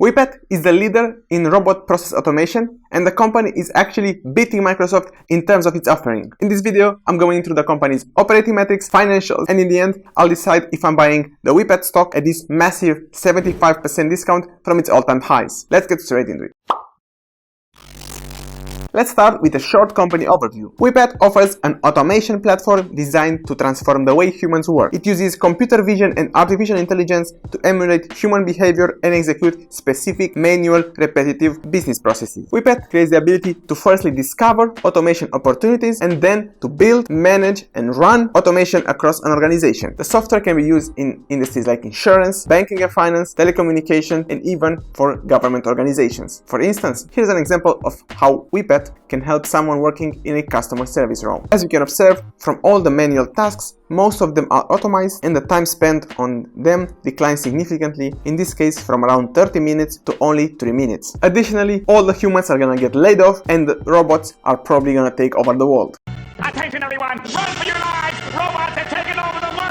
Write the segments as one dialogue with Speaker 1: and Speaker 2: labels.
Speaker 1: UiPath is the leader in robot process automation, and the company is actually beating Microsoft in terms of its offering. In this video, I'm going through the company's operating metrics, financials, and in the end, I'll decide if I'm buying the UiPath stock at this massive 75% discount from its all-time highs. Let's get straight into it. Let's start with a short company overview. UiPath offers an automation platform designed to transform the way humans work. It uses computer vision and artificial intelligence to emulate human behavior and execute specific manual, repetitive business processes. UiPath creates the ability to firstly discover automation opportunities and then to build, manage, and run automation across an organization. The software can be used in industries like insurance, banking and finance, telecommunication, and even for government organizations. For instance, here's an example of how UiPath can help someone working in a customer service role. As you can observe, from all the manual tasks, most of them are automated and the time spent on them declines significantly, in this case from around 30 minutes to only 3 minutes. Additionally, all the humans are gonna get laid off and the robots are probably gonna take over the world.
Speaker 2: Attention everyone, run for your lives! Robots have taken over the world!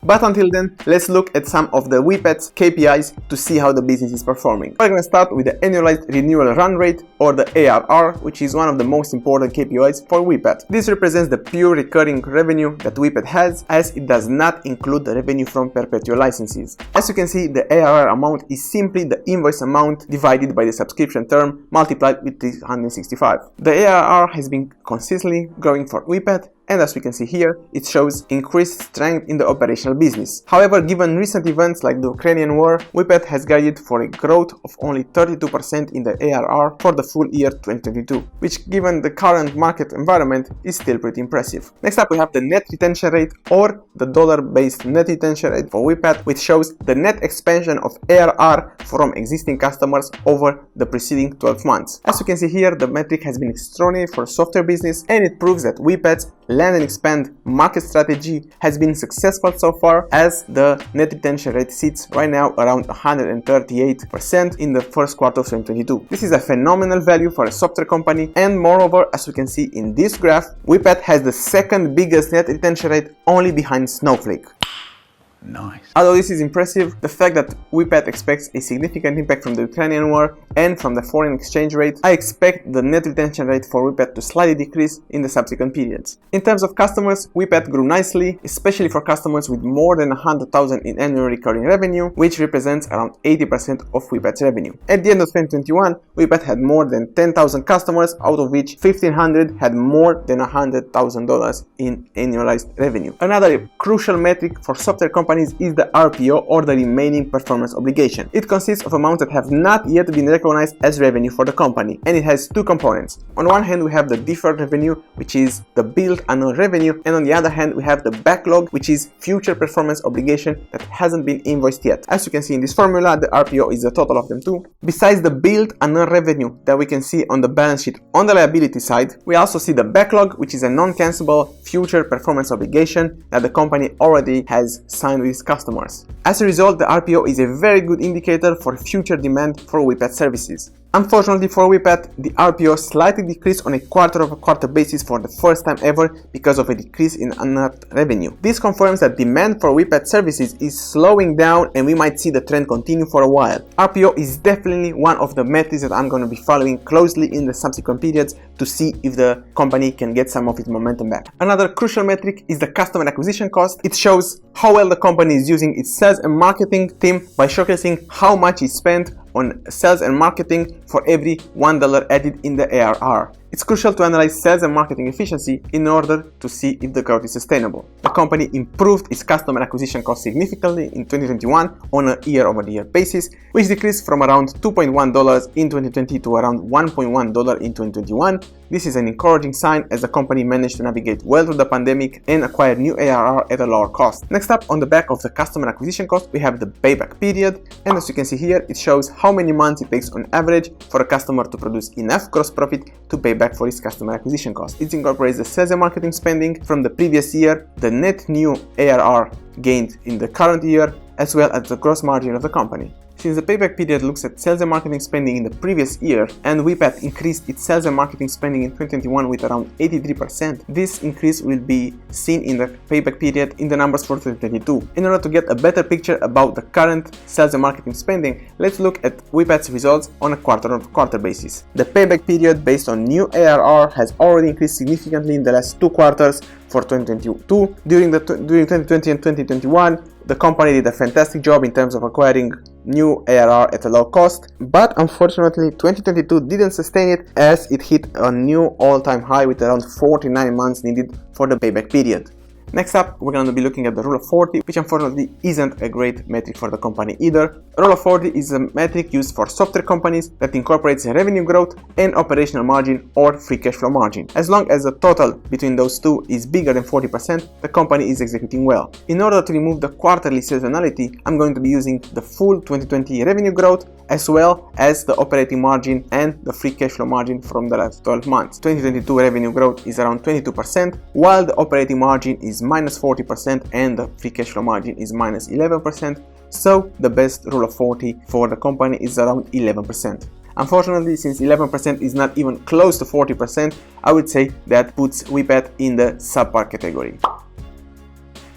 Speaker 1: But until then, let's look at some of the UiPath's KPIs to see how the business is performing. We're going to start with the annualized renewal run rate, or the ARR, which is one of the most important KPIs for UiPath. This represents the pure recurring revenue that UiPath has, as it does not include the revenue from perpetual licenses. As you can see, the ARR amount is simply the invoice amount divided by the subscription term multiplied with 365. The ARR has been consistently growing for UiPath, and as we can see here, it shows increased strength in the operational business. However, given recent events like the Ukrainian war, UiPath has guided for a growth of only 32% in the ARR for the full year 2022, which given the current market environment is still pretty impressive. Next up, we have the net retention rate, or the dollar-based net retention rate for UiPath, which shows the net expansion of ARR from existing customers over the preceding 12 months. As you can see here, the metric has been extraordinary for software business, and it proves that UiPath's land and expand market strategy has been successful so far, as the net retention rate sits right now around 138% in the first quarter of 2022. This is a phenomenal value for a software company, and moreover, as we can see in this graph, UiPath has the second biggest net retention rate, only behind Snowflake.
Speaker 2: Nice.
Speaker 1: Although this is impressive, the fact that UiPath expects a significant impact from the Ukrainian war and from the foreign exchange rate, I expect the net retention rate for UiPath to slightly decrease in the subsequent periods. In terms of customers, UiPath grew nicely, especially for customers with more than 100,000 in annual recurring revenue, which represents around 80% of UiPath's revenue. At the end of 2021, UiPath had more than 10,000 customers, out of which 1,500 had more than $100,000 in annualized revenue. Another crucial metric for software companies is the RPO, or the remaining performance obligation. It consists of amounts that have not yet been recognized as revenue for the company, and it has two components. On one hand, we have the deferred revenue, which is the billed annual revenue, and on the other hand, we have the backlog, which is future performance obligation that hasn't been invoiced yet. As you can see in this formula, the RPO is the total of them two. Besides the billed annual revenue that we can see on the balance sheet on the liability side, we also see the backlog, which is a non-cancelable future performance obligation that the company already has signed with its customers. As a result, the RPO is a very good indicator for future demand for UiPath services. Unfortunately for UiPath, the RPO slightly decreased on a quarter-over-quarter basis for the first time ever because of a decrease in unearned revenue. This confirms that demand for UiPath services is slowing down, and we might see the trend continue for a while. RPO is definitely one of the metrics that I'm going to be following closely in the subsequent periods to see if the company can get some of its momentum back. Another crucial metric is the customer acquisition cost. It shows how well the company is using its sales and marketing team by showcasing how much is spent on sales and marketing for every $1 added in the ARR. It's crucial to analyze sales and marketing efficiency in order to see if the growth is sustainable. The company improved its customer acquisition cost significantly in 2021 on a year-over-year basis, which decreased from around $2.1 in 2020 to around $1.1 in 2021. This is an encouraging sign, as the company managed to navigate well through the pandemic and acquire new ARR at a lower cost. Next up, on the back of the customer acquisition cost, we have the payback period, and as you can see here, it shows how many months it takes on average for a customer to produce enough gross profit to pay back for its customer acquisition cost. It incorporates the sales and marketing spending from the previous year, the net new ARR gained in the current year, as well as the gross margin of the company. Since the payback period looks at sales and marketing spending in the previous year, and UiPath increased its sales and marketing spending in 2021 with around 83%, this increase will be seen in the payback period in the numbers for 2022. In order to get a better picture about the current sales and marketing spending, let's look at UiPath's results on a quarter-on-quarter basis. The payback period based on new ARR has already increased significantly in the last 2 quarters for 2022. During 2020 and 2021, the company did a fantastic job in terms of acquiring new ARR at a low cost, but unfortunately 2022 didn't sustain it as it hit a new all-time high with around 49 months needed for the payback period. Next up, we're going to be looking at the Rule of 40, which unfortunately isn't a great metric for the company either. Rule of 40 is a metric used for software companies that incorporates revenue growth and operational margin or free cash flow margin. As long as the total between those two is bigger than 40%, the company is executing well. In order to remove the quarterly seasonality, I'm going to be using the full 2020 revenue growth as well as the operating margin and the free cash flow margin from the last 12 months. 2022 revenue growth is around 22%, while the operating margin is minus 40% and the free cash flow margin is minus 11%. So the best Rule of 40 for the company is around 11%. Unfortunately, since 11% is not even close to 40%, I would say that puts UiPath in the subpar category.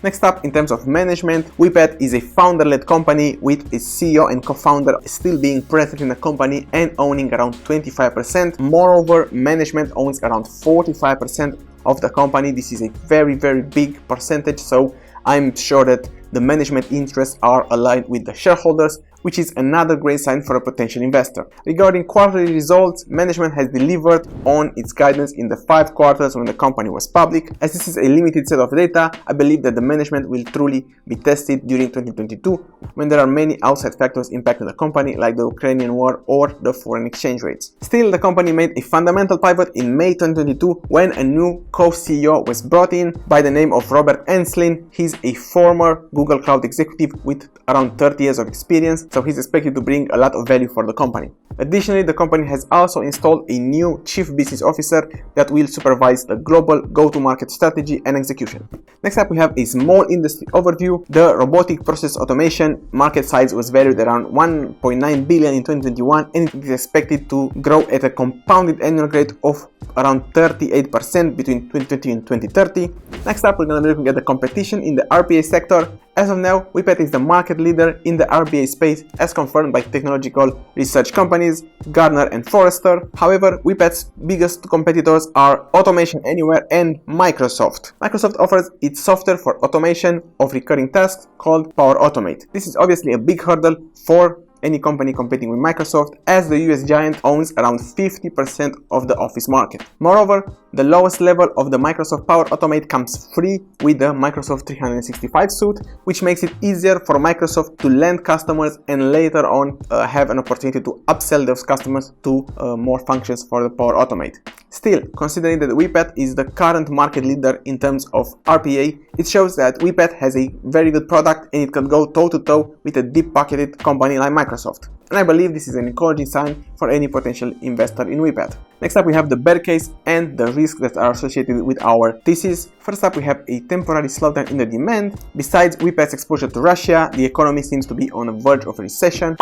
Speaker 1: Next up, in terms of management, UiPath is a founder-led company with a CEO and co-founder still being present in the company and owning around 25%. Moreover, management owns around 45% of the company. This is a very big percentage, so I'm sure that the management interests are aligned with the shareholders, which is another great sign for a potential investor. Regarding quarterly results, management has delivered on its guidance in the 5 quarters when the company was public. As this is a limited set of data, I believe that the management will truly be tested during 2022 when there are many outside factors impacting the company like the Ukrainian war or the foreign exchange rates. Still, the company made a fundamental pivot in May 2022 when a new co-CEO was brought in by the name of Robert Enslin. He's a former Google Cloud executive with around 30 years of experience, so he's expected to bring a lot of value for the company. Additionally, the company has also installed a new chief business officer that will supervise the global go-to-market strategy and execution. Next up, we have a small industry overview. The robotic process automation market size was valued around 1.9 billion in 2021 and it is expected to grow at a compounded annual rate of around 38% between 2020 and 2030. Next up, we're going to be looking at the competition in the RPA sector. As of now, UiPath is the market leader in the RPA space as confirmed by technological research companies Gartner and Forrester. However, UiPath's biggest competitors are Automation Anywhere and Microsoft. Microsoft offers its software for automation of recurring tasks called Power Automate. This is obviously a big hurdle for any company competing with Microsoft, as the US giant owns around 50% of the Office market. Moreover, the lowest level of the Microsoft Power Automate comes free with the Microsoft 365 suite, which makes it easier for Microsoft to land customers and later on have an opportunity to upsell those customers to more functions for the Power Automate. Still, considering that UiPath is the current market leader in terms of RPA, it shows that UiPath has a very good product and it can go toe-to-toe with a deep-pocketed company like Microsoft. And I believe this is an encouraging sign for any potential investor in UiPath. Next up, we have the bear case and the risks that are associated with our thesis. First up, we have a temporary slowdown in the demand. Besides UiPath's exposure to Russia, the economy seems to be on the verge of a recession.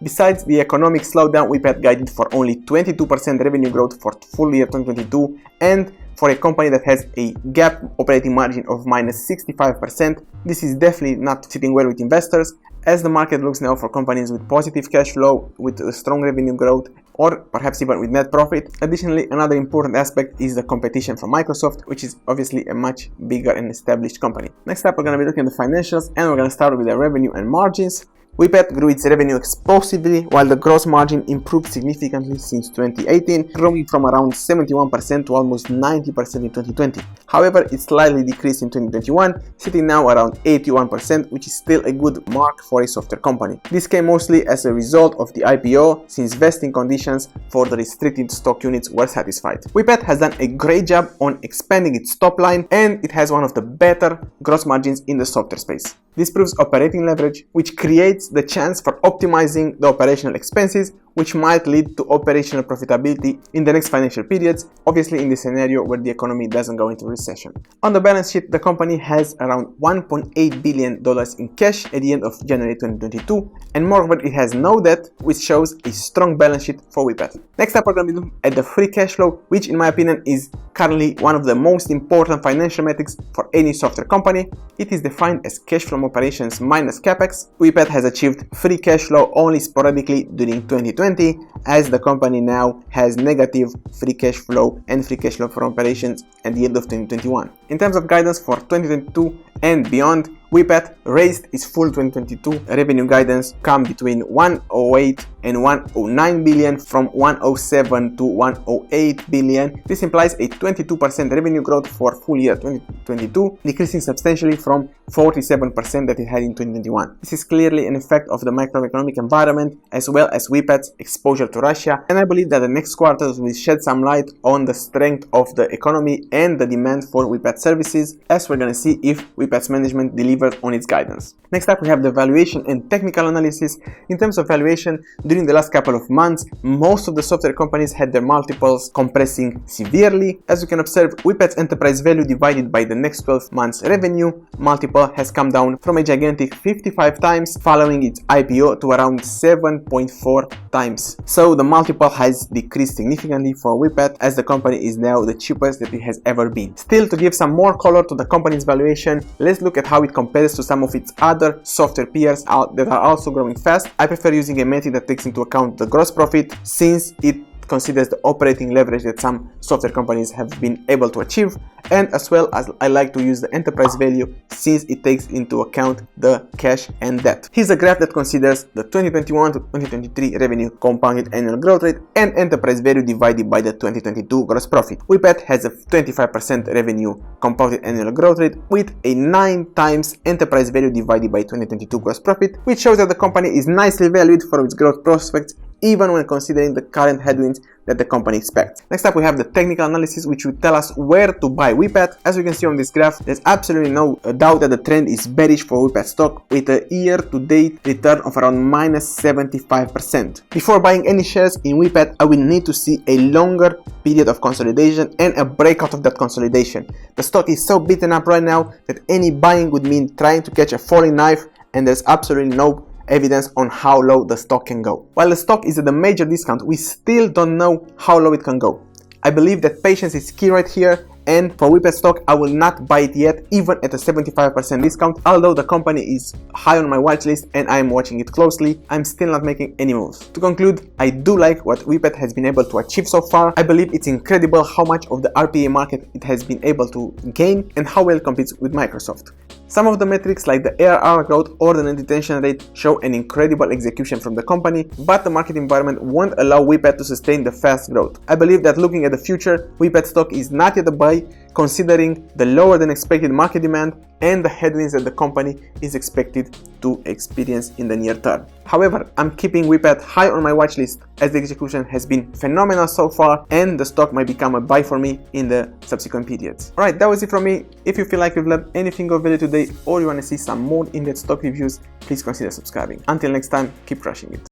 Speaker 1: Besides the economic slowdown, UiPath guided for only 22% revenue growth for full year 2022, and for a company that has a GAAP operating margin of minus 65%, this is definitely not sitting well with investors, as the market looks now for companies with positive cash flow, with strong revenue growth, or perhaps even with net profit. Additionally, another important aspect is the competition from Microsoft, which is obviously a much bigger and established company. Next up, we're going to be looking at the financials, and we're going to start with the revenue and margins. UiPath grew its revenue explosively, while the gross margin improved significantly since 2018, growing from around 71% to almost 90% in 2020. However, it slightly decreased in 2021, sitting now around 81%, which is still a good mark for a software company. This came mostly as a result of the IPO, since vesting conditions for the restricted stock units were satisfied. UiPath has done a great job on expanding its top line, and it has one of the better gross margins in the software space. This proves operating leverage, which creates the chance for optimizing the operational expenses which might lead to operational profitability in the next financial periods, obviously in the scenario where the economy doesn't go into recession. On the balance sheet, the company has around $1.8 billion in cash at the end of January 2022, and moreover it has no debt, which shows a strong balance sheet for UiPath. Next up, we're going to be looking at the free cash flow, which in my opinion is currently one of the most important financial metrics for any software company. It is defined as cash from operations minus capex. UiPath has achieved free cash flow only sporadically during 2020, as the company now has negative free cash flow and free cash flow from operations at the end of 2021. In terms of guidance for 2022 and beyond, UiPath raised its full 2022 revenue guidance come between 108 and 109 billion from 107 to 108 billion. This implies a 22% revenue growth for full year 2022, decreasing substantially from 47% that it had in 2021. This is clearly an effect of the macroeconomic environment as well as UiPath's exposure to Russia, and I believe that the next quarters will shed some light on the strength of the economy and the demand for UiPath services, as we're going to see if UiPath's management delivered on its guidance. Next up, we have the valuation and technical analysis. In terms of valuation, during the last couple of months, most of the software companies had their multiples compressing severely. As you can observe, UiPath's enterprise value divided by the next 12 months revenue multiple has come down from a gigantic 55 times following its IPO to around 7.4 times. So the multiple has decreased significantly for UiPath, as the company is now the cheapest that it has ever been. Still, to give some more color to the company's valuation, let's look at how it compares to some of its other software peers that are also growing fast. I prefer using a metric that takes into account the gross profit, since it considers the operating leverage that some software companies have been able to achieve, and as well as I like to use the enterprise value since it takes into account the cash and debt. Here's a graph that considers the 2021 to 2023 revenue compounded annual growth rate and enterprise value divided by the 2022 gross profit. UiPath has a 25% revenue compounded annual growth rate with a 9 times enterprise value divided by 2022 gross profit, which shows that the company is nicely valued for its growth prospects, even when considering the current headwinds that the company expects. Next up, we have the technical analysis, which will tell us where to buy UiPath. As we can see on this graph, there's absolutely no doubt that the trend is bearish for UiPath stock, with a year-to-date return of around minus 75%. Before buying any shares in UiPath, I will need to see a longer period of consolidation and a breakout of that consolidation. The stock is so beaten up right now that any buying would mean trying to catch a falling knife, and there's absolutely no evidence on how low the stock can go. While the stock is at a major discount, we still don't know how low it can go. I believe that patience is key right here, and for UiPath stock, I will not buy it yet, even at a 75% discount. Although the company is high on my watch list and I am watching it closely, I'm still not making any moves. To conclude, I do like what UiPath has been able to achieve so far. I believe it's incredible how much of the RPA market it has been able to gain and how well it competes with Microsoft. Some of the metrics like the ARR growth or the net retention rate show an incredible execution from the company, but the market environment won't allow UiPath to sustain the fast growth. I believe that looking at the future, UiPath stock is not yet a buy, considering the lower than expected market demand and the headwinds that the company is expected to experience in the near term. However, I'm keeping UiPath high on my watch list, as the execution has been phenomenal so far and the stock might become a buy for me in the subsequent periods. Alright, that was it from me. If you feel like you've learned anything of value today or you want to see some more in-depth stock reviews, please consider subscribing. Until next time, keep crushing it.